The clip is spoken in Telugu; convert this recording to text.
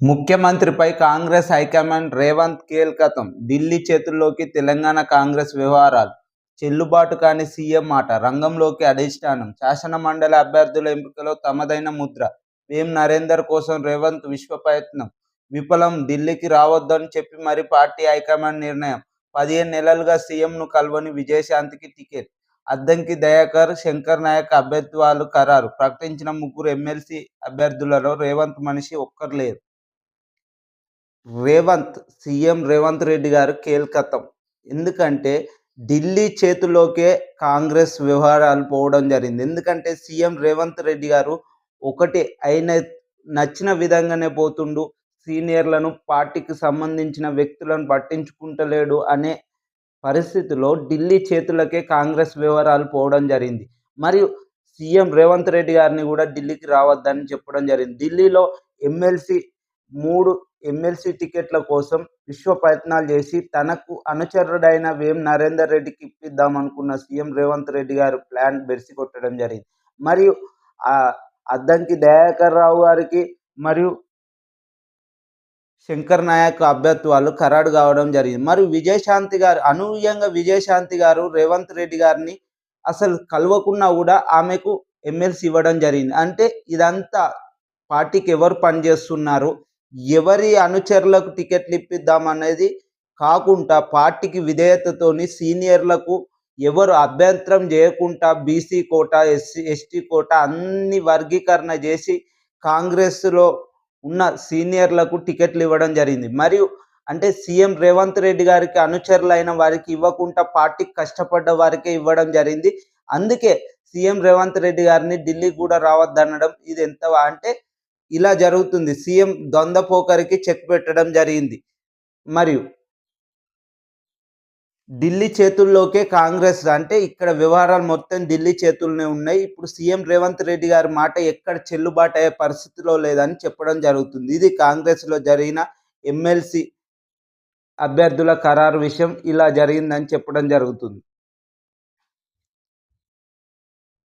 ముఖ్యమంత్రిపై కాంగ్రెస్ హైకమాండ్ రేవంత్ కీలకతం. ఢిల్లీ చేతుల్లోకి తెలంగాణ కాంగ్రెస్ వ్యవహారాలు. చెల్లుబాటు కాని సీఎం మాట. రంగంలోకి అధిష్టానం. శాసనమండలి అభ్యర్థుల ఎంపికలో తమదైన ముద్ర. వేం నరేందర్ కోసం రేవంత్ విశ్వప్రయత్నం విఫలం. ఢిల్లీకి రావొద్దని చెప్పి మరీ పార్టీ హైకమాండ్ నిర్ణయం. 15 నెలలుగా సీఎంను కలవని విజయశాంతికి టికెట్. అద్దంకి దయాకర్, శంకర్ నాయక్ అభ్యర్థులు ఖరారు. ప్రకటించిన ముగ్గురు ఎమ్మెల్సీ అభ్యర్థులలో రేవంత్ మనిషి ఒక్కరు లేరు. సీఎం రేవంత్ రెడ్డి గారు కీలకతం. ఎందుకంటే ఢిల్లీ చేతుల్లోకే కాంగ్రెస్ వ్యవహారాలు పోవడం జరిగింది. ఎందుకంటే సీఎం రేవంత్ రెడ్డి గారు ఒకటి ఆయన నచ్చిన విధంగానే పోతుండు. సీనియర్లను, పార్టీకి సంబంధించిన వ్యక్తులను పట్టించుకుంటలేడు అనే పరిస్థితిలో ఢిల్లీ చేతులకే కాంగ్రెస్ వ్యవహారాలు పోవడం జరిగింది. మరియు సీఎం రేవంత్ రెడ్డి గారిని కూడా ఢిల్లీకి రావద్దని చెప్పడం జరిగింది. ఢిల్లీలో మూడు ఎమ్మెల్సీ టికెట్ల కోసం విశ్వ ప్రయత్నాలు చేసి తనకు అనుచరుడైన వేం నరేందర్ రెడ్డికి ఇప్పిద్దామనుకున్న సీఎం రేవంత్ రెడ్డి గారు ప్లాన్ బెడిసి కొట్టడం జరిగింది. మరియు అద్దంకి దయాకర్ రావు గారికి మరియు శంకర్ నాయక్ అభ్యర్థులు ఖరారు కావడం జరిగింది. మరియు విజయశాంతి గారు రేవంత్ రెడ్డి గారిని అసలు కలవకున్నా కూడా ఆమెకు ఎమ్మెల్సీ ఇవ్వడం జరిగింది. అంటే ఇదంతా పార్టీకి ఎవరు పనిచేస్తున్నారు, ఎవరి అనుచరులకు టికెట్లు ఇప్పిద్దామనేది కాకుండా పార్టీకి విధేయతతోని సీనియర్లకు ఎవరు అభ్యంతరం చేయకుండా బీసీ కోట, ఎస్టీ కోట అన్ని వర్గీకరణ చేసి కాంగ్రెస్లో ఉన్న సీనియర్లకు టికెట్లు ఇవ్వడం జరిగింది. మరియు అంటే సీఎం రేవంత్ రెడ్డి గారికి అనుచరులైన వారికి ఇవ్వకుండా పార్టీకి కష్టపడ్డ వారికే ఇవ్వడం జరిగింది. అందుకే సీఎం రేవంత్ రెడ్డి గారిని ఢిల్లీ కూడా రావద్దనడం ఇది ఎంత అంటే ఇలా జరుగుతుంది. సీఎం ద్వంద్వ పోకరికి చెక్ పెట్టడం జరిగింది. మరియు ఢిల్లీ చేతుల్లోకే కాంగ్రెస్ అంటే ఇక్కడ వ్యవహారాలు మొత్తం ఢిల్లీ చేతుల్లోనే ఉన్నాయి. ఇప్పుడు సీఎం రేవంత్ రెడ్డి గారి మాట ఎక్కడ చెల్లుబాటు అయ్యే పరిస్థితిలో లేదని చెప్పడం జరుగుతుంది. ఇది కాంగ్రెస్లో జరిగిన ఎమ్మెల్సీ అభ్యర్థుల ఖరారు విషయం ఇలా జరిగిందని చెప్పడం జరుగుతుంది.